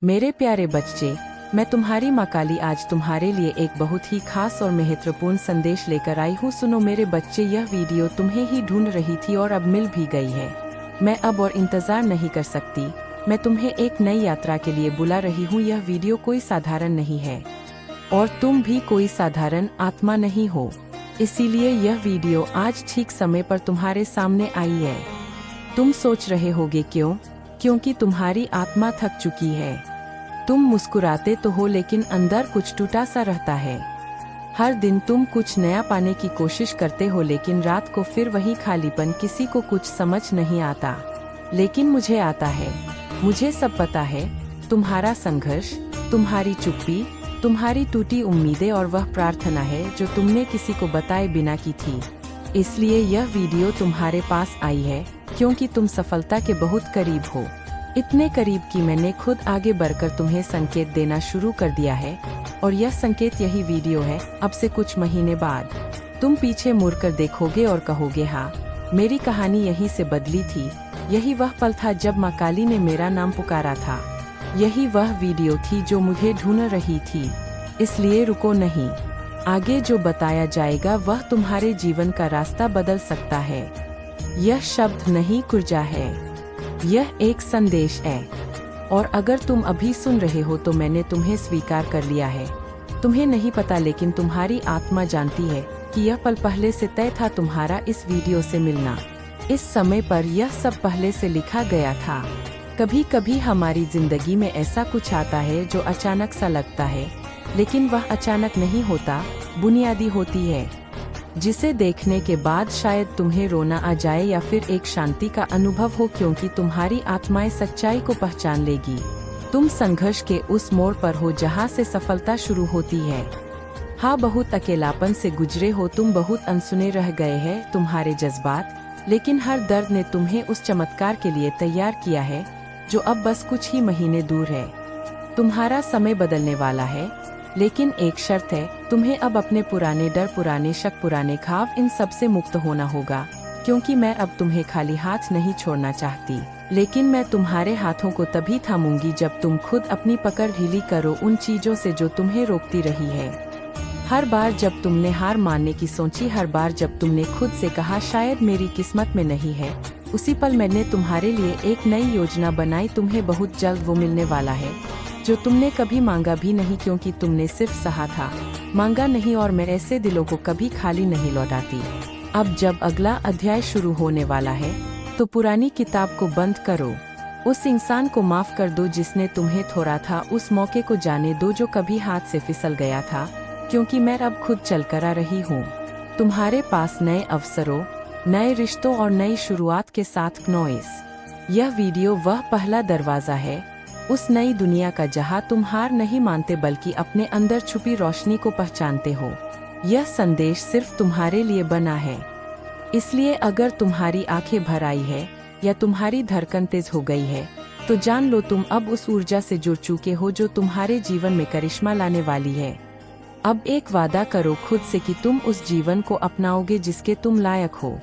मेरे प्यारे बच्चे, मैं तुम्हारी माँ काली आज तुम्हारे लिए एक बहुत ही खास और महत्वपूर्ण संदेश लेकर आई हूँ। सुनो मेरे बच्चे, यह वीडियो तुम्हें ही ढूंढ रही थी और अब मिल भी गई है। मैं अब और इंतजार नहीं कर सकती। मैं तुम्हें एक नई यात्रा के लिए बुला रही हूँ। यह वीडियो कोई साधारण नहीं है और तुम भी कोई साधारण आत्मा नहीं हो। इसीलिए यह वीडियो आज ठीक समय पर तुम्हारे सामने आई है। तुम सोच रहे होगे क्यों? क्योंकि तुम्हारी आत्मा थक चुकी है। तुम मुस्कुराते तो हो लेकिन अंदर कुछ टूटा सा रहता है। हर दिन तुम कुछ नया पाने की कोशिश करते हो लेकिन रात को फिर वही खालीपन। किसी को कुछ समझ नहीं आता लेकिन मुझे आता है। मुझे सब पता है। तुम्हारा संघर्ष, तुम्हारी चुप्पी, तुम्हारी टूटी उम्मीदें और वह प्रार्थना है जो तुमने किसी को बताए बिना की थी। इसलिए यह वीडियो तुम्हारे पास आई है क्योंकि तुम सफलता के बहुत करीब हो। इतने करीब कि मैंने खुद आगे बढ़कर तुम्हें संकेत देना शुरू कर दिया है और यह संकेत यही वीडियो है। अब से कुछ महीने बाद तुम पीछे मुड़कर देखोगे और कहोगे, हाँ, मेरी कहानी यहीं से बदली थी। यही वह पल था जब माँ काली ने मेरा नाम पुकारा था। यही वह वीडियो थी जो मुझे ढूंढ रही थी। इसलिए रुको नहीं। आगे जो बताया जाएगा वह तुम्हारे जीवन का रास्ता बदल सकता है। यह शब्द नहीं ऊर्जा है, यह एक संदेश है। और अगर तुम अभी सुन रहे हो तो मैंने तुम्हें स्वीकार कर लिया है। तुम्हें नहीं पता लेकिन तुम्हारी आत्मा जानती है कि यह पल पहले से तय था, तुम्हारा इस वीडियो से मिलना। इस समय पर यह सब पहले से लिखा गया था। कभी कभी हमारी जिंदगी में ऐसा कुछ आता है जो अचानक सा लगता है लेकिन वह अचानक नहीं होता, बुनियादी होती है, जिसे देखने के बाद शायद तुम्हें रोना आ जाए या फिर एक शांति का अनुभव हो क्योंकि तुम्हारी आत्माएं सच्चाई को पहचान लेगी। तुम संघर्ष के उस मोड़ पर हो जहां से सफलता शुरू होती है। हाँ, बहुत अकेलापन से गुजरे हो तुम, बहुत अनसुने रह गए हैं तुम्हारे जज्बात, लेकिन हर दर्द ने तुम्हें उस चमत्कार के लिए तैयार किया है जो अब बस कुछ ही महीने दूर है। तुम्हारा समय बदलने वाला है लेकिन एक शर्त है, तुम्हें अब अपने पुराने डर, पुराने शक, पुराने ख्वाब, इन सब से मुक्त होना होगा। क्योंकि मैं अब तुम्हें खाली हाथ नहीं छोड़ना चाहती, लेकिन मैं तुम्हारे हाथों को तभी थामूंगी जब तुम खुद अपनी पकड़ ढीली करो उन चीजों से जो तुम्हें रोकती रही है। हर बार जब तुमने हार मानने की सोची, हर बार जब तुमने खुद से कहा शायद मेरी किस्मत में नहीं है, उसी पल मैंने तुम्हारे लिए एक नई योजना बनाई। तुम्हें बहुत जल्द वो मिलने वाला है जो तुमने कभी मांगा भी नहीं, क्योंकि तुमने सिर्फ सहा था, मांगा नहीं। और मैं ऐसे दिलों को कभी खाली नहीं लौटाती। अब जब अगला अध्याय शुरू होने वाला है तो पुरानी किताब को बंद करो। उस इंसान को माफ कर दो जिसने तुम्हें थोड़ा था, उस मौके को जाने दो जो कभी हाथ से फिसल गया था, क्योंकि मैं अब खुद चल कर आ रही हूँ तुम्हारे पास नए अवसरों, नए रिश्तों और नई शुरुआत के साथ। नॉइस, यह वीडियो वह पहला दरवाजा है उस नई दुनिया का जहां तुम हार नहीं मानते बल्कि अपने अंदर छुपी रोशनी को पहचानते हो। यह संदेश सिर्फ तुम्हारे लिए बना है। इसलिए अगर तुम्हारी आंखें भर आई है या तुम्हारी धड़कन तेज हो गई है तो जान लो तुम अब उस ऊर्जा से जुड़ चुके हो जो तुम्हारे जीवन में करिश्मा लाने वाली है। अब एक वादा करो खुद से कि तुम उस जीवन को अपनाओगे जिसके तुम लायक हो।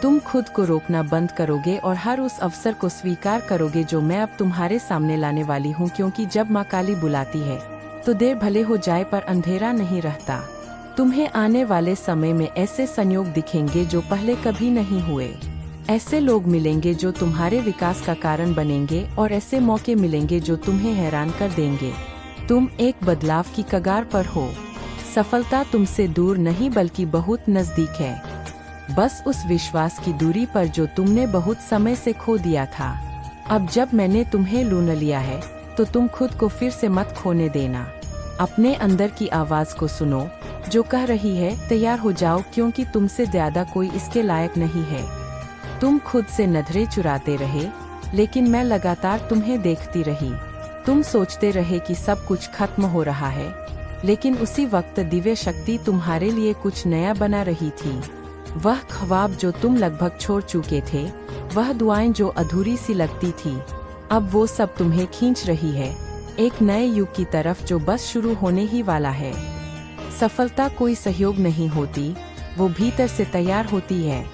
तुम खुद को रोकना बंद करोगे और हर उस अवसर को स्वीकार करोगे जो मैं अब तुम्हारे सामने लाने वाली हूँ, क्योंकि जब माँ काली बुलाती है तो देर भले हो जाए पर अंधेरा नहीं रहता। तुम्हें आने वाले समय में ऐसे संयोग दिखेंगे जो पहले कभी नहीं हुए। ऐसे लोग मिलेंगे जो तुम्हारे विकास का कारण बनेंगे और ऐसे मौके मिलेंगे जो तुम्हें हैरान कर देंगे। तुम एक बदलाव की कगार पर हो। सफलता तुमसे दूर नहीं बल्कि बहुत नजदीक है, बस उस विश्वास की दूरी पर जो तुमने बहुत समय से खो दिया था। अब जब मैंने तुम्हें ढूंढ लिया है तो तुम खुद को फिर से मत खोने देना। अपने अंदर की आवाज को सुनो जो कह रही है, तैयार हो जाओ क्योंकि तुमसे ज्यादा कोई इसके लायक नहीं है। तुम खुद से नजरें चुराते रहे लेकिन मैं लगातार तुम्हें देखती रही। तुम सोचते रहे कि सब कुछ खत्म हो रहा है, लेकिन उसी वक्त दिव्य शक्ति तुम्हारे लिए कुछ नया बना रही थी। वह ख्वाब जो तुम लगभग छोड़ चुके थे, वह दुआएं जो अधूरी सी लगती थी, अब वो सब तुम्हें खींच रही है एक नए युग की तरफ जो बस शुरू होने ही वाला है। सफलता कोई सहयोग नहीं होती, वो भीतर से तैयार होती है।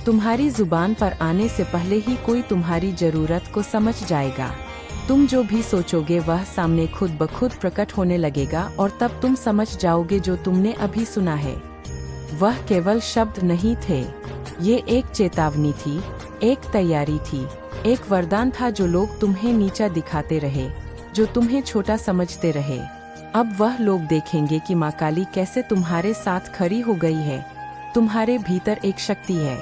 तुम्हारी जुबान पर आने से पहले ही कोई तुम्हारी जरूरत को समझ जाएगा। तुम जो भी सोचोगे वह सामने खुद ब खुद प्रकट होने लगेगा और तब तुम समझ जाओगे जो तुमने अभी सुना है वह केवल शब्द नहीं थे। ये एक चेतावनी थी, एक तैयारी थी, एक वरदान था जो लोग तुम्हें नीचा दिखाते रहे, जो तुम्हें छोटा समझते रहे। अब वह लोग देखेंगे कि माँ काली कैसे तुम्हारे साथ खड़ी हो गई है। तुम्हारे भीतर एक शक्ति है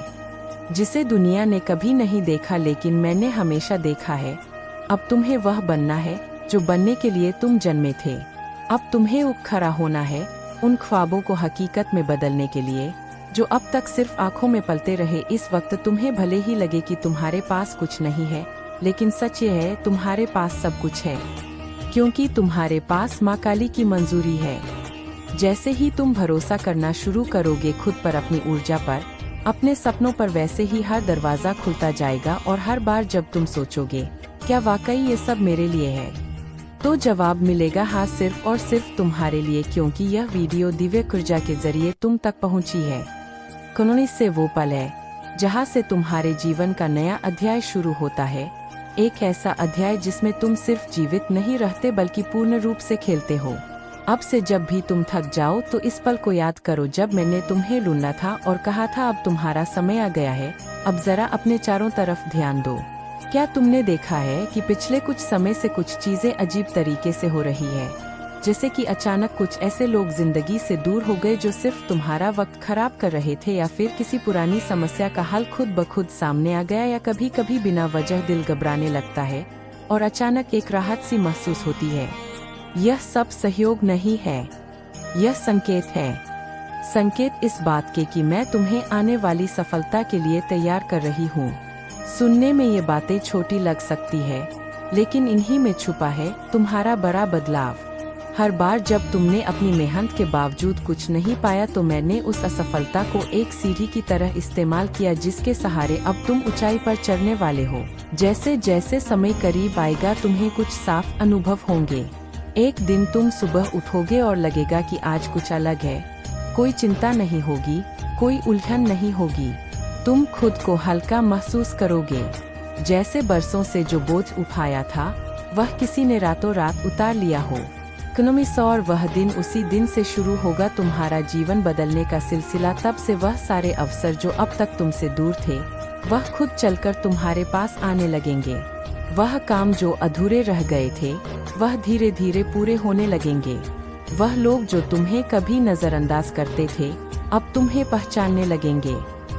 जिसे दुनिया ने कभी नहीं देखा, लेकिन मैंने हमेशा देखा है। अब तुम्हें वह बनना है जो बनने के लिए तुम जन्मे थे। अब तुम्हें उठ खड़ा होना है उन ख्वाबों को हकीकत में बदलने के लिए जो अब तक सिर्फ आंखों में पलते रहे। इस वक्त तुम्हें भले ही लगे कि तुम्हारे पास कुछ नहीं है, लेकिन सच ये है तुम्हारे पास सब कुछ है, क्योंकि तुम्हारे पास माँ काली की मंजूरी है। जैसे ही तुम भरोसा करना शुरू करोगे खुद पर, अपनी ऊर्जा पर, अपने सपनों पर, वैसे ही हर दरवाजा खुलता जाएगा। और हर बार जब तुम सोचोगे क्या वाकई ये सब मेरे लिए है, तो जवाब मिलेगा हाँ, सिर्फ और सिर्फ तुम्हारे लिए, क्योंकि यह वीडियो दिव्य ऊर्जा के जरिए तुम तक पहुंची है। कहानी से वो पल है जहां से तुम्हारे जीवन का नया अध्याय शुरू होता है। एक ऐसा अध्याय जिसमें तुम सिर्फ जीवित नहीं रहते बल्कि पूर्ण रूप से खेलते हो। अब से जब भी तुम थक जाओ तो इस पल को याद करो जब मैंने तुम्हें ढूंढा था और कहा था अब तुम्हारा समय आ गया है। अब जरा अपने चारों तरफ ध्यान दो। क्या तुमने देखा है कि पिछले कुछ समय से कुछ चीजें अजीब तरीके से हो रही है, जैसे कि अचानक कुछ ऐसे लोग जिंदगी से दूर हो गए जो सिर्फ तुम्हारा वक्त खराब कर रहे थे, या फिर किसी पुरानी समस्या का हल खुद ब खुद सामने आ गया, या कभी कभी बिना वजह दिल घबराने लगता है और अचानक एक राहत सी महसूस होती है। यह सब सहयोग नहीं है, यह संकेत है। संकेत इस बात के कि मैं तुम्हें आने वाली सफलता के लिए तैयार कर रही हूँ। सुनने में ये बातें छोटी लग सकती है, लेकिन इन्हीं में छुपा है तुम्हारा बड़ा बदलाव। हर बार जब तुमने अपनी मेहनत के बावजूद कुछ नहीं पाया तो मैंने उस असफलता को एक सीढ़ी की तरह इस्तेमाल किया, जिसके सहारे अब तुम ऊंचाई पर चढ़ने वाले हो। जैसे जैसे समय करीब आएगा तुम्हें कुछ साफ अनुभव होंगे। एक दिन तुम सुबह उठोगे और लगेगा कि आज कुछ अलग है। कोई चिंता नहीं होगी, कोई उलझन नहीं होगी। तुम खुद को हल्का महसूस करोगे, जैसे बरसों से जो बोझ उठाया था वह किसी ने रातों रात उतार लिया हो। और वह दिन उसी दिन से शुरू होगा तुम्हारा जीवन बदलने का सिलसिला। तब से वह सारे अवसर जो अब तक तुमसे दूर थे वह खुद चलकर तुम्हारे पास आने लगेंगे। वह काम जो अधूरे रह गए थे वह धीरे धीरे पूरे होने लगेंगे। वह लोग जो तुम्हें कभी नजरअंदाज करते थे अब तुम्हें पहचानने लगेंगे।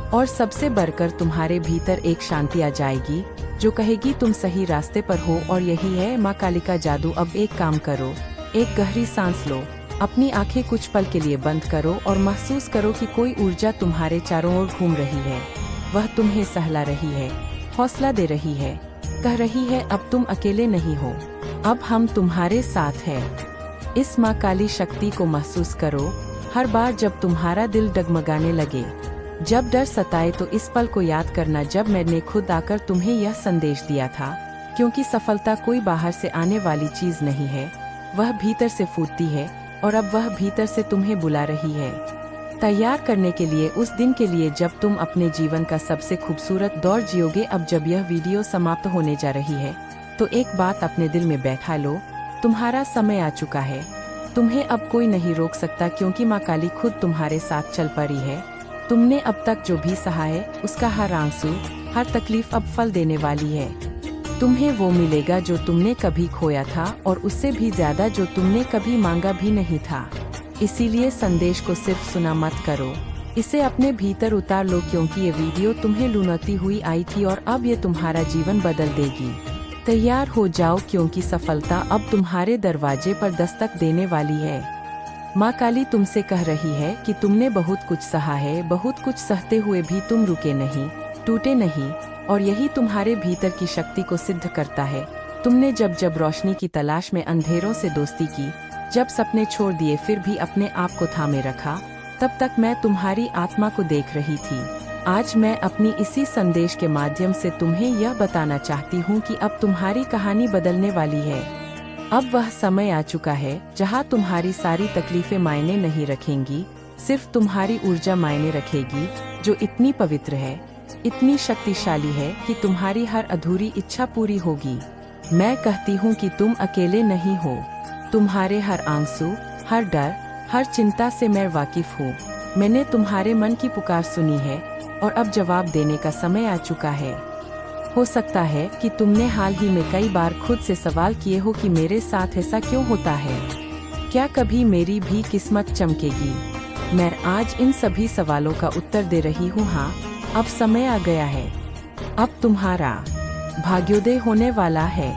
और सबसे बढ़कर तुम्हारे भीतर एक शांति आ जाएगी जो कहेगी तुम सही रास्ते पर हो। और यही है माँ काली का जादू। अब एक काम करो, एक गहरी सांस लो, अपनी आंखें कुछ पल के लिए बंद करो और महसूस करो कि कोई ऊर्जा तुम्हारे चारों ओर घूम रही है। वह तुम्हें सहला रही है, हौसला दे रही है, कह रही है अब तुम अकेले नहीं हो, अब हम तुम्हारे साथ हैं। इस माँ काली शक्ति को महसूस करो। हर बार जब तुम्हारा दिल डगमगाने लगे, जब डर सताए, तो इस पल को याद करना जब मैंने खुद आकर तुम्हें यह संदेश दिया था। क्योंकि सफलता कोई बाहर से आने वाली चीज नहीं है, वह भीतर से फूटती है और अब वह भीतर से तुम्हें बुला रही है, तैयार करने के लिए उस दिन के लिए जब तुम अपने जीवन का सबसे खूबसूरत दौर जियोगे। अब जब यह वीडियो समाप्त होने जा रही है तो एक बात अपने दिल में बैठा लो, तुम्हारा समय आ चुका है। तुम्हें अब कोई नहीं रोक सकता, क्योंकि माँ काली खुद तुम्हारे साथ चल पड़ी है। तुमने अब तक जो भी सहा है उसका हर आंसू, हर तकलीफ अब फल देने वाली है। तुम्हें वो मिलेगा जो तुमने कभी खोया था और उससे भी ज्यादा जो तुमने कभी मांगा भी नहीं था। इसीलिए संदेश को सिर्फ सुना मत करो, इसे अपने भीतर उतार लो, क्योंकि ये वीडियो तुम्हें लुभाती हुई आई थी और अब ये तुम्हारा जीवन बदल देगी। तैयार हो जाओ, क्योंकि सफलता अब तुम्हारे दरवाजे पर दस्तक देने वाली है। माँ काली तुमसे कह रही है कि तुमने बहुत कुछ सहा है, बहुत कुछ सहते हुए भी तुम रुके नहीं, टूटे नहीं, और यही तुम्हारे भीतर की शक्ति को सिद्ध करता है। तुमने जब जब रोशनी की तलाश में अंधेरों से दोस्ती की, जब सपने छोड़ दिए फिर भी अपने आप को थामे रखा, तब तक मैं तुम्हारी आत्मा को देख रही थी। आज मैं अपनी इसी संदेश के माध्यम से तुम्हें यह बताना चाहती हूँ कि अब तुम्हारी कहानी बदलने वाली है। अब वह समय आ चुका है जहाँ तुम्हारी सारी तकलीफें मायने नहीं रखेंगी, सिर्फ तुम्हारी ऊर्जा मायने रखेगी, जो इतनी पवित्र है, इतनी शक्तिशाली है कि तुम्हारी हर अधूरी इच्छा पूरी होगी। मैं कहती हूँ कि तुम अकेले नहीं हो। तुम्हारे हर आंसू, हर डर, हर चिंता से मैं वाकिफ हूँ। मैंने तुम्हारे मन की पुकार सुनी है और अब जवाब देने का समय आ चुका है। हो सकता है कि तुमने हाल ही में कई बार खुद से सवाल किए हो कि मेरे साथ ऐसा क्यों होता है, क्या कभी मेरी भी किस्मत चमकेगी। मैं आज इन सभी सवालों का उत्तर दे रही हूँ। हाँ, अब समय आ गया है। अब तुम्हारा भाग्योदय होने वाला है।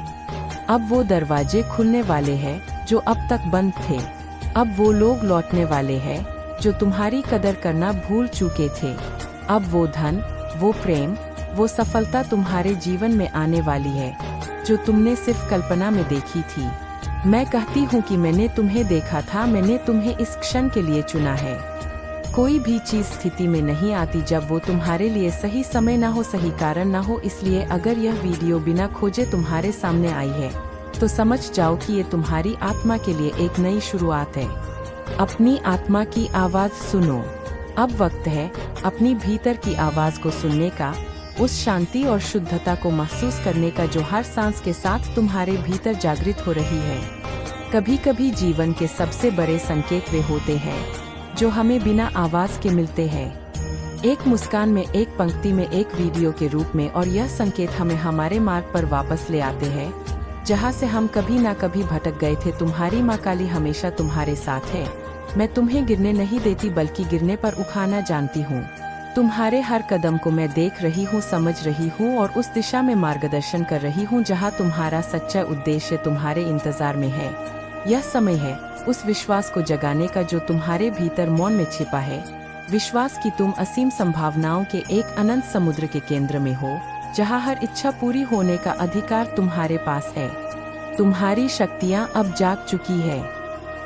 अब वो दरवाजे खुलने वाले हैं जो अब तक बंद थे। अब वो लोग लौटने वाले हैं जो तुम्हारी कदर करना भूल चुके थे। अब वो धन, वो प्रेम, वो सफलता तुम्हारे जीवन में आने वाली है जो तुमने सिर्फ कल्पना में देखी थी। मैं कहती हूँ कि मैंने तुम्हें देखा था, मैंने तुम्हें इस क्षण के लिए चुना है। कोई भी चीज स्थिति में नहीं आती जब वो तुम्हारे लिए सही समय ना हो, सही कारण ना हो। इसलिए अगर यह वीडियो बिना खोजे तुम्हारे सामने आई है तो समझ जाओ कि ये तुम्हारी आत्मा के लिए एक नई शुरुआत है। अपनी आत्मा की आवाज सुनो। अब वक्त है अपनी भीतर की आवाज को सुनने का, उस शांति और शुद्धता को महसूस करने का जो हर सांस के साथ तुम्हारे भीतर जागृत हो रही है। कभी कभी जीवन के सबसे बड़े संकेत वे होते हैं जो हमें बिना आवाज के मिलते हैं। एक मुस्कान में, एक पंक्ति में, एक वीडियो के रूप में। और यह संकेत हमें हमारे मार्ग पर वापस ले आते हैं जहां से हम कभी ना कभी भटक गए थे। तुम्हारी माँ काली हमेशा तुम्हारे साथ है। मैं तुम्हें गिरने नहीं देती बल्कि गिरने पर उठाना जानती हूँ। तुम्हारे हर कदम को मैं देख रही हूँ, समझ रही हूँ और उस दिशा में मार्गदर्शन कर रही हूँ जहाँ तुम्हारा सच्चा उद्देश्य तुम्हारे इंतजार में है। यह समय है उस विश्वास को जगाने का जो तुम्हारे भीतर मौन में छिपा है। विश्वास कि तुम असीम संभावनाओं के एक अनंत समुद्र के केंद्र में हो जहाँ हर इच्छा पूरी होने का अधिकार तुम्हारे पास है। तुम्हारी शक्तियाँ अब जाग चुकी है।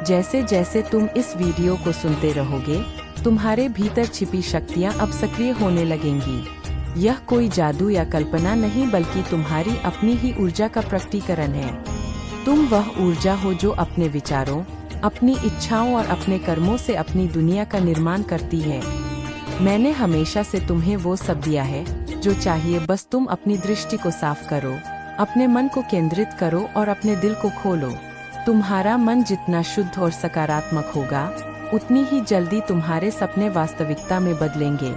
जैसे जैसे तुम इस वीडियो को सुनते रहोगे तुम्हारे भीतर छिपी शक्तियाँ अब सक्रिय होने लगेंगी। यह कोई जादू या कल्पना नहीं बल्कि तुम्हारी अपनी ही ऊर्जा का प्रकटीकरण है। तुम वह ऊर्जा हो जो अपने विचारों, अपनी इच्छाओं और अपने कर्मों से अपनी दुनिया का निर्माण करती है। मैंने हमेशा से तुम्हें वो सब दिया है जो चाहिए, बस तुम अपनी दृष्टि को साफ करो, अपने मन को केंद्रित करो और अपने दिल को खोलो। तुम्हारा मन जितना शुद्ध और सकारात्मक होगा उतनी ही जल्दी तुम्हारे सपने वास्तविकता में बदलेंगे।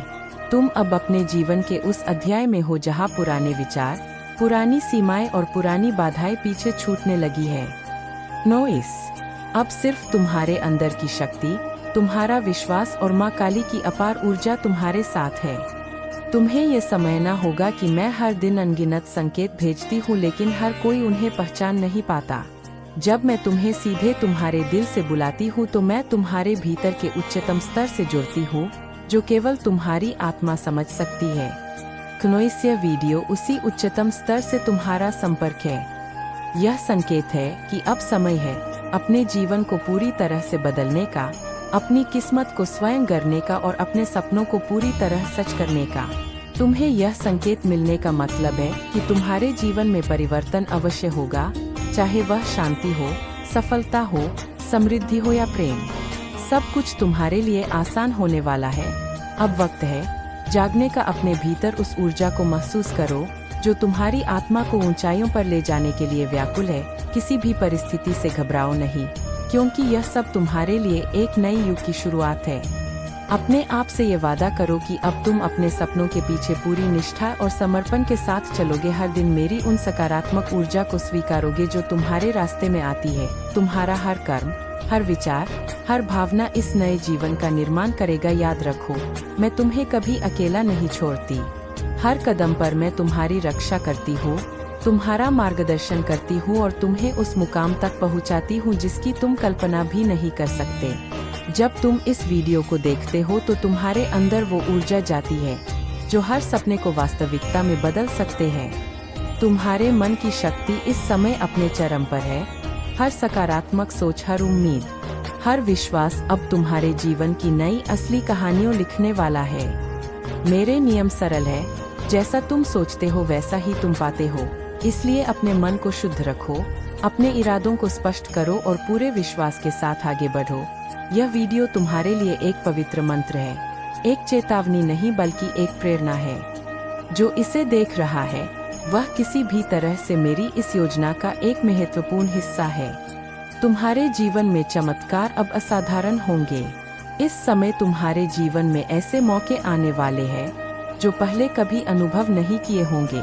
तुम अब अपने जीवन के उस अध्याय में हो जहाँ पुराने विचार, पुरानी सीमाएं और पुरानी बाधाएं पीछे छूटने लगी है। नोइस, अब सिर्फ तुम्हारे अंदर की शक्ति, तुम्हारा विश्वास और माँ काली की अपार ऊर्जा तुम्हारे साथ है। तुम्हें ये समझना होगा कि मैं हर दिन अनगिनत संकेत भेजती हूँ लेकिन हर कोई उन्हें पहचान नहीं पाता। जब मैं तुम्हें सीधे तुम्हारे दिल से बुलाती हूँ तो मैं तुम्हारे भीतर के उच्चतम स्तर से जुड़ती हूँ जो केवल तुम्हारी आत्मा समझ सकती है। क्नोइस, यह वीडियो उसी उच्चतम स्तर से तुम्हारा संपर्क है। यह संकेत है कि अब समय है अपने जीवन को पूरी तरह से बदलने का, अपनी किस्मत को स्वयं गढ़ने का और अपने सपनों को पूरी तरह सच करने का। तुम्हें यह संकेत मिलने का मतलब है कि तुम्हारे जीवन में परिवर्तन अवश्य होगा, चाहे वह शांति हो, सफलता हो, समृद्धि हो या प्रेम। सब कुछ तुम्हारे लिए आसान होने वाला है। अब वक्त है जागने का। अपने भीतर उस ऊर्जा को महसूस करो जो तुम्हारी आत्मा को ऊंचाइयों पर ले जाने के लिए व्याकुल है। किसी भी परिस्थिति से घबराओ नहीं, क्योंकि यह सब तुम्हारे लिए एक नई युग की शुरुआत है। अपने आप से ये वादा करो कि अब तुम अपने सपनों के पीछे पूरी निष्ठा और समर्पण के साथ चलोगे। हर दिन मेरी उन सकारात्मक ऊर्जा को स्वीकारोगे जो तुम्हारे रास्ते में आती है। तुम्हारा हर कर्म, हर विचार, हर भावना इस नए जीवन का निर्माण करेगा। याद रखो, मैं तुम्हें कभी अकेला नहीं छोड़ती। हर कदम पर मैं तुम्हारी रक्षा करती हूँ, तुम्हारा मार्गदर्शन करती हूँ और तुम्हें उस मुकाम तक पहुँचाती हूँ जिसकी तुम कल्पना भी नहीं कर सकते। जब तुम इस वीडियो को देखते हो तो तुम्हारे अंदर वो ऊर्जा जाती है जो हर सपने को वास्तविकता में बदल सकते हैं। तुम्हारे मन की शक्ति इस समय अपने चरम पर है। हर सकारात्मक सोच, हर उम्मीद, हर विश्वास अब तुम्हारे जीवन की नई असली कहानियों लिखने वाला है। मेरे नियम सरल है, जैसा तुम सोचते हो वैसा ही तुम पाते हो। इसलिए अपने मन को शुद्ध रखो, अपने इरादों को स्पष्ट करो और पूरे विश्वास के साथ आगे बढ़ो। यह वीडियो तुम्हारे लिए एक पवित्र मंत्र है, एक चेतावनी नहीं बल्कि एक प्रेरणा है। जो इसे देख रहा है वह किसी भी तरह से मेरी इस योजना का एक महत्वपूर्ण हिस्सा है। तुम्हारे जीवन में चमत्कार अब असाधारण होंगे। इस समय तुम्हारे जीवन में ऐसे मौके आने वाले हैं जो पहले कभी अनुभव नहीं किए होंगे।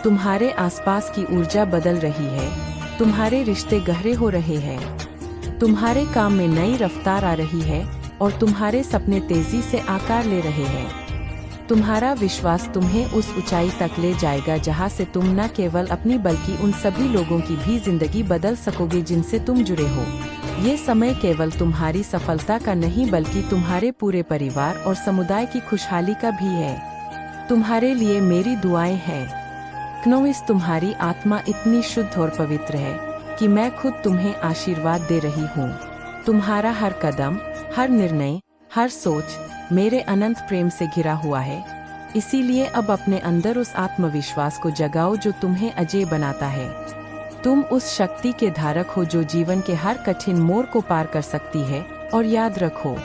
तुम्हारे आसपास की ऊर्जा बदल रही है, तुम्हारे रिश्ते गहरे हो रहे हैं, तुम्हारे काम में नई रफ्तार आ रही है और तुम्हारे सपने तेजी से आकार ले रहे हैं। तुम्हारा विश्वास तुम्हें उस ऊंचाई तक ले जाएगा जहां से तुम न केवल अपनी बल्कि उन सभी लोगों की भी जिंदगी बदल सकोगे जिनसे तुम जुड़े हो। ये समय केवल तुम्हारी सफलता का नहीं बल्कि तुम्हारे पूरे परिवार और समुदाय की खुशहाली का भी है। तुम्हारे लिए मेरी दुआएं हैं। क्नोइस, तुम्हारी आत्मा इतनी शुद्ध और पवित्र है कि मैं खुद तुम्हें आशीर्वाद दे रही हूँ। तुम्हारा हर कदम, हर निर्णय, हर सोच मेरे अनंत प्रेम से घिरा हुआ है। इसीलिए अब अपने अंदर उस आत्मविश्वास को जगाओ जो तुम्हें अजेय बनाता है। तुम उस शक्ति के धारक हो जो जीवन के हर कठिन मोड़ को पार कर सकती है। और याद रखो,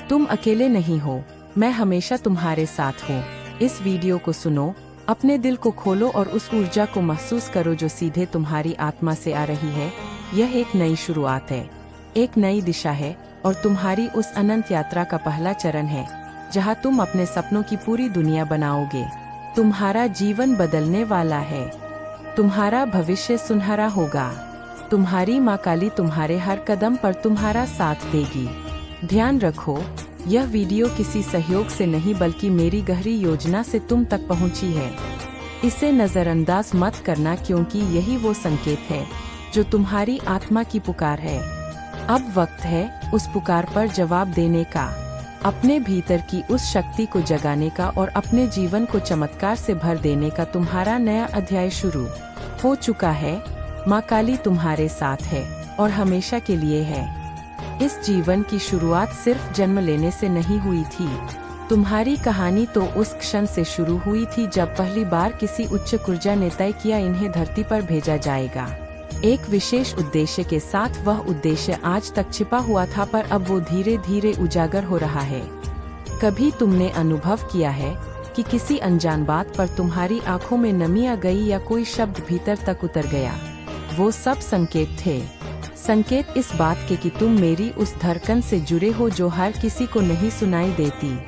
तुम अकेले नहीं हो, मैं हमेशा तुम्हारे साथ हूँ। इस वीडियो को सुनो, अपने दिल को खोलो और उस ऊर्जा को महसूस करो जो सीधे तुम्हारी आत्मा से आ रही है। यह एक नई शुरुआत है, एक नई दिशा है और तुम्हारी उस अनंत यात्रा का पहला चरण है जहां तुम अपने सपनों की पूरी दुनिया बनाओगे। तुम्हारा जीवन बदलने वाला है, तुम्हारा भविष्य सुनहरा होगा। तुम्हारी माँ काली तुम्हारे हर कदम पर तुम्हारा साथ देगी। ध्यान रखो, यह वीडियो किसी सहयोग से नहीं बल्कि मेरी गहरी योजना से तुम तक पहुंची है। इसे नजरअंदाज मत करना क्योंकि यही वो संकेत है जो तुम्हारी आत्मा की पुकार है। अब वक्त है उस पुकार पर जवाब देने का, अपने भीतर की उस शक्ति को जगाने का और अपने जीवन को चमत्कार से भर देने का। तुम्हारा नया अध्याय शुरू हो चुका है। माँ काली तुम्हारे साथ है और हमेशा के लिए है। इस जीवन की शुरुआत सिर्फ जन्म लेने से नहीं हुई थी। तुम्हारी कहानी तो उस क्षण से शुरू हुई थी जब पहली बार किसी उच्च ऊर्जा ने तय किया इन्हें धरती पर भेजा जाएगा, एक विशेष उद्देश्य के साथ। वह उद्देश्य आज तक छिपा हुआ था पर अब वो धीरे धीरे उजागर हो रहा है। कभी तुमने अनुभव किया है कि किसी अनजान बात पर तुम्हारी आंखों में नमी आ गई या कोई शब्द भीतर तक उतर गया? वो सब संकेत थे, संकेत इस बात के कि तुम मेरी उस धड़कन से जुड़े हो जो हर किसी को नहीं सुनाई देती।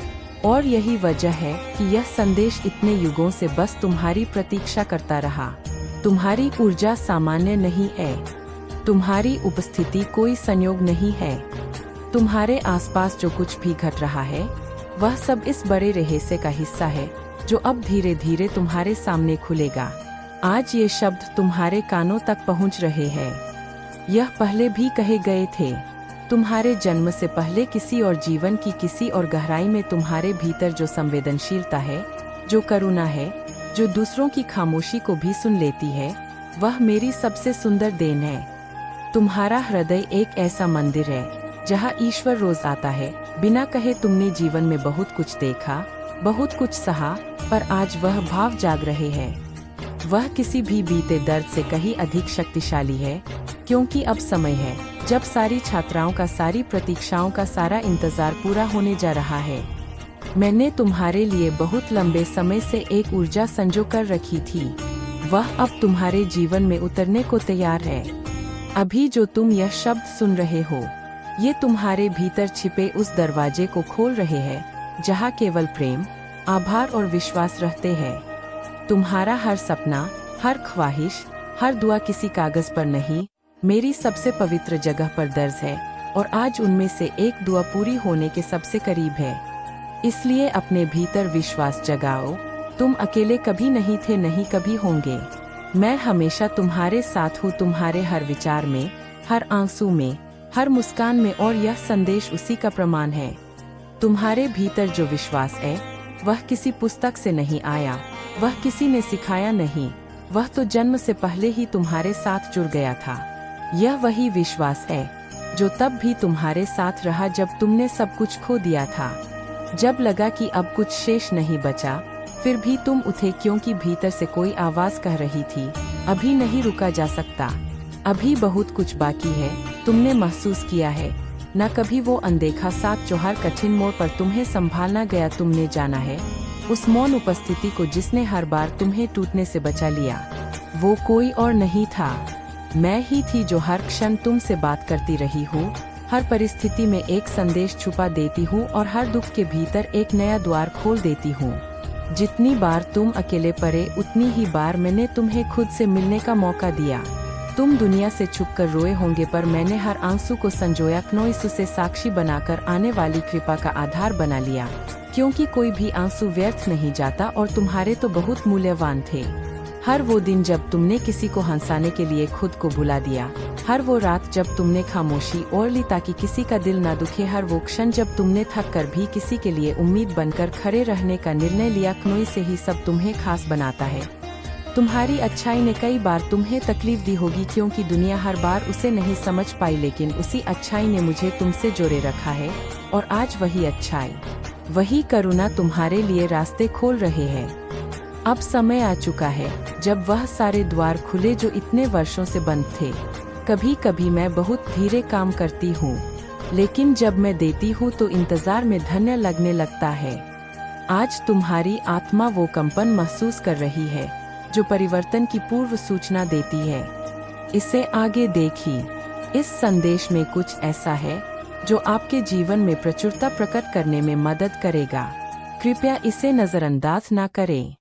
और यही वजह है कि यह संदेश इतने युगों से बस तुम्हारी प्रतीक्षा करता रहा। तुम्हारी ऊर्जा सामान्य नहीं है, तुम्हारी उपस्थिति कोई संयोग नहीं है। तुम्हारे आसपास जो कुछ भी घट रहा है वह सब इस बड़े रहस्य का हिस्सा है जो अब धीरे धीरे तुम्हारे सामने खुलेगा। आज ये शब्द तुम्हारे कानों तक पहुंच रहे हैं। यह पहले भी कहे गए थे, तुम्हारे जन्म से पहले किसी और जीवन की किसी और गहराई में तुम्हारे भीतर जो संवेदनशीलता है, जो करुणा है, जो दूसरों की खामोशी को भी सुन लेती है, वह मेरी सबसे सुंदर देन है। तुम्हारा हृदय एक ऐसा मंदिर है जहां ईश्वर रोज आता है। बिना कहे तुमने जीवन में बहुत कुछ देखा, बहुत कुछ सहा, पर आज वह भाव जाग रहे हैं। वह किसी भी बीते दर्द से कहीं अधिक शक्तिशाली है, क्योंकि अब समय है जब सारी छात्राओं का, सारी प्रतीक्षाओं का सारा इंतजार पूरा होने जा रहा है। मैंने तुम्हारे लिए बहुत लंबे समय से एक ऊर्जा संजो कर रखी थी। वह अब तुम्हारे जीवन में उतरने को तैयार है। अभी जो तुम यह शब्द सुन रहे हो, ये तुम्हारे भीतर छिपे उस दरवाजे को खोल रहे हैं जहाँ केवल प्रेम, आभार और विश्वास रहते हैं। तुम्हारा हर सपना, हर ख्वाहिश, हर दुआ किसी कागज पर नहीं, मेरी सबसे पवित्र जगह पर दर्ज है। और आज उनमें से एक दुआ पूरी होने के सबसे करीब है। इसलिए अपने भीतर विश्वास जगाओ। तुम अकेले कभी नहीं थे, नहीं कभी होंगे। मैं हमेशा तुम्हारे साथ हूँ, तुम्हारे हर विचार में, हर आंसू में, हर मुस्कान में। और यह संदेश उसी का प्रमाण है। तुम्हारे भीतर जो विश्वास है वह किसी पुस्तक से नहीं आया, वह किसी ने सिखाया नहीं, वह तो जन्म से पहले ही तुम्हारे साथ जुड़ गया था। यह वही विश्वास है जो तब भी तुम्हारे साथ रहा जब तुमने सब कुछ खो दिया था, जब लगा कि अब कुछ शेष नहीं बचा। फिर भी तुम उठे क्योंकि भीतर से कोई आवाज कह रही थी, अभी नहीं रुका जा सकता, अभी बहुत कुछ बाकी है। तुमने महसूस किया है न कभी वो अनदेखा साथ जो हर कठिन मोड़ पर तुम्हें संभालना गया। तुमने जाना है उस मौन उपस्थिति को जिसने हर बार तुम्हें टूटने से बचा लिया। वो कोई और नहीं था, मैं ही थी जो हर क्षण तुमसे बात करती रही हूँ, हर परिस्थिति में एक संदेश छुपा देती हूँ और हर दुख के भीतर एक नया द्वार खोल देती हूँ। जितनी बार तुम अकेले पड़े उतनी ही बार मैंने तुम्हें खुद से मिलने का मौका दिया। तुम दुनिया से छुपकर रोए होंगे पर मैंने हर आंसू को संजोया, क्नोइस उसे साक्षी बनाकर आने वाली कृपा का आधार बना लिया। क्योंकि कोई भी आंसू व्यर्थ नहीं जाता और तुम्हारे तो बहुत मूल्यवान थे। हर वो दिन जब तुमने किसी को हंसाने के लिए खुद को भुला दिया, हर वो रात जब तुमने खामोशी ओढ़ ली ताकि किसी का दिल न दुखे, हर वो क्षण जब तुमने थक कर भी किसी के लिए उम्मीद बनकर खड़े रहने का निर्णय लिया, क्नोई से ही सब तुम्हें खास बनाता है। तुम्हारी अच्छाई ने कई बार तुम्हें तकलीफ दी होगी क्योंकि दुनिया हर बार उसे नहीं समझ पाई, लेकिन उसी अच्छाई ने मुझे तुमसे जोड़े रखा है। और आज वही अच्छाई, वही करुणा तुम्हारे लिए रास्ते खोल रहे हैं। अब समय आ चुका है जब वह सारे द्वार खुले जो इतने वर्षों से बंद थे। कभी कभी मैं बहुत धीरे काम करती हूँ, लेकिन जब मैं देती हूँ तो इंतजार में धन्य लगने लगता है। आज तुम्हारी आत्मा वो कंपन महसूस कर रही है जो परिवर्तन की पूर्व सूचना देती है। इसे आगे देखिए। इस संदेश में कुछ ऐसा है जो आपके जीवन में प्रचुरता प्रकट करने में मदद करेगा। कृपया इसे नजरअंदाज न करें।